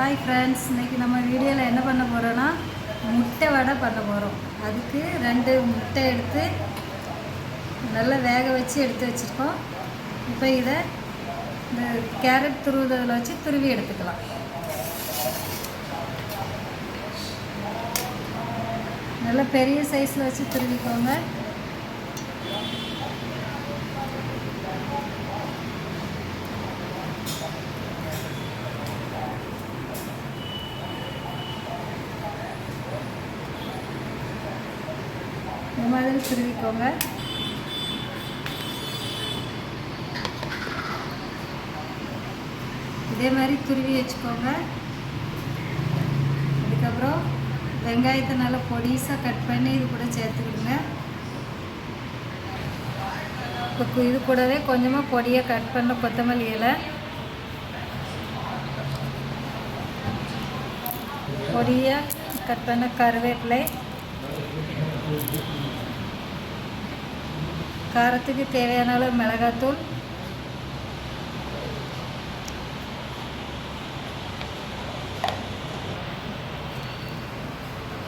Hi friends, இன்றைக்கி நம்ம வீடியோவில் என்ன பண்ண போகிறோன்னா முட்டை வடை பண்ண போகிறோம். அதுக்கு 2 முட்டை எடுத்து நல்லா வேக வச்சு எடுத்து வச்சுருக்கோம். இப்போ இதை இந்த கேரட் துருவுதில் வச்சு துருவி எடுத்துக்கலாம். நல்லா பெரிய சைஸில் வச்சு துருவிக்கோங்க. இந்த மாதிரி துருவிக்கோங்க. இதே மாதிரி துருவி வச்சுக்கோங்க. அதுக்கப்புறம் வெங்காயத்தை நல்லா பொடிசாக கட் பண்ணி இது கூட சேர்த்துக்கிடுங்க. இப்போ இது கூடவே கொஞ்சமாக பொடியாக கட் பண்ண கொத்தமல்லி இலை, பொடியாக கட் பண்ண கருவேப்பிலை, காரத்துக்கு தேவையான அளவு மிளகாத்தூள்,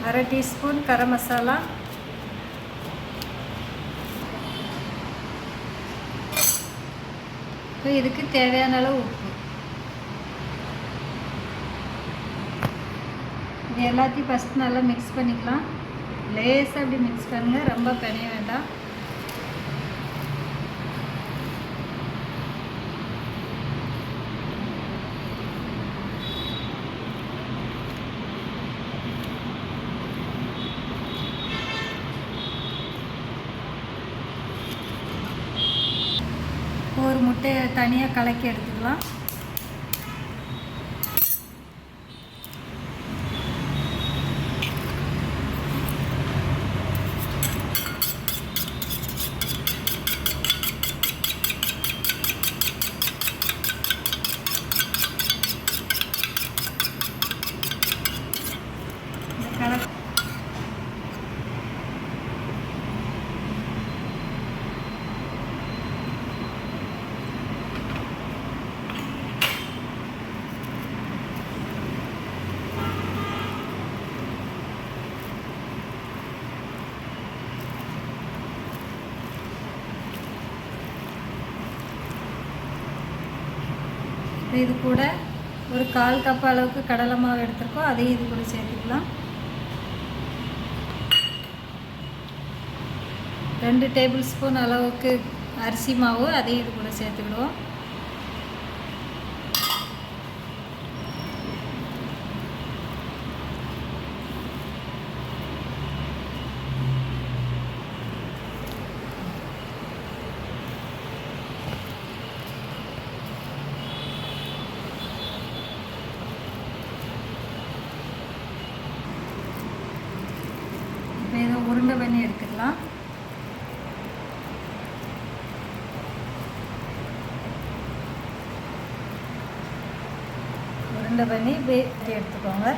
அரை டீஸ்பூன் கரம் மசாலா, இப்போ இதுக்கு தேவையான அளவு உப்பு. இது எல்லாத்தையும் ஃபஸ்ட்டு நல்லா மிக்ஸ் பண்ணிக்கலாம். லேசாக அப்படி மிக்ஸ் பண்ணுங்கள், ரொம்ப பிணைய வேண்டாம். ஒரு முட்டையை தனியாக கலக்கி எடுத்துக்கலாம். இது கூட ஒரு 1/4 கப் அளவுக்கு கடலை மாவு எடுத்துருக்கோம். அதையும் இது கூட சேர்த்துக்கலாம். 2 டேபிள் ஸ்பூன் அளவுக்கு அரிசி மாவு, அதையும் இது கூட சேர்த்துக்கிடுவோம். இதை உருண்டை பண்ணி எடுத்துக்கலாம். உருண்டை பண்ணி வேட்டி எடுத்துக்கோங்க.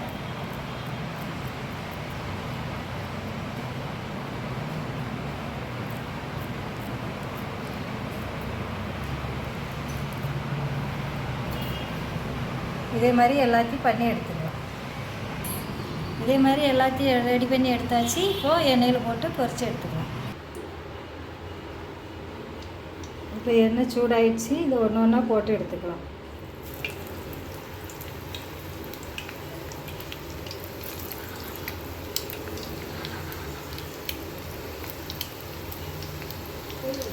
இதே மாதிரி எல்லாத்தையும் பண்ணி எடுத்துக்கலாம். இதே மாதிரி எல்லாத்தையும் ரெடி பண்ணி எடுத்தாச்சு. இப்போது எண்ணெயில் போட்டு பொரித்து எடுத்துக்கலாம். இப்போ எண்ணெய் சூடாயிடுச்சு. இது ஒன்று ஒன்றா போட்டு எடுத்துக்கலாம்.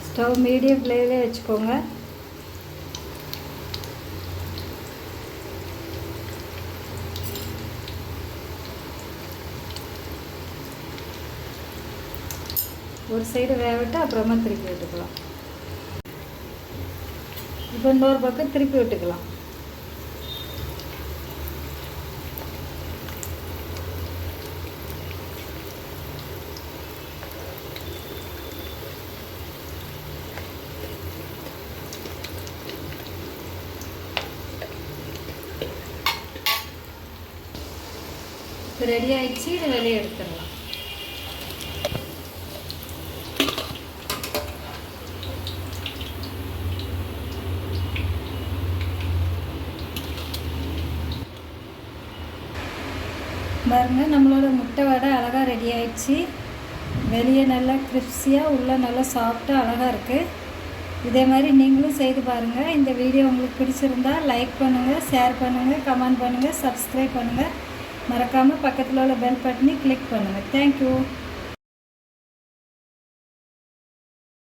ஸ்டவ் மீடியம் ஃப்ளேம்லேயே வச்சுக்கோங்க. ஒரு சைடு வேகவிட்டு அப்புறமா திருப்பி விட்டுக்கலாம். இப்போ இன்னொரு பக்கம் திருப்பி விட்டுக்கலாம். இப்போ ரெடி ஆயிடுச்சு. இதை வெளியே எடுத்துடலாம். பாருங்கள், நம்மளோட முட்டை வடை அழகாக ரெடி ஆயிடுச்சு. வெளியே நல்லா கிரிப்ஸியாக, உள்ளே நல்லா சாஃப்டாக அழகாக இருக்குது. இதே மாதிரி நீங்களும் செய்து பாருங்கள். இந்த வீடியோ உங்களுக்கு பிடிச்சிருந்தா லைக் பண்ணுங்கள், ஷேர் பண்ணுங்கள், கமெண்ட் பண்ணுங்கள், சப்ஸ்கிரைப் பண்ணுங்கள். மறக்காமல் பக்கத்தில் உள்ள பெல் பட்டனை கிளிக் பண்ணுங்கள். தேங்க்யூ.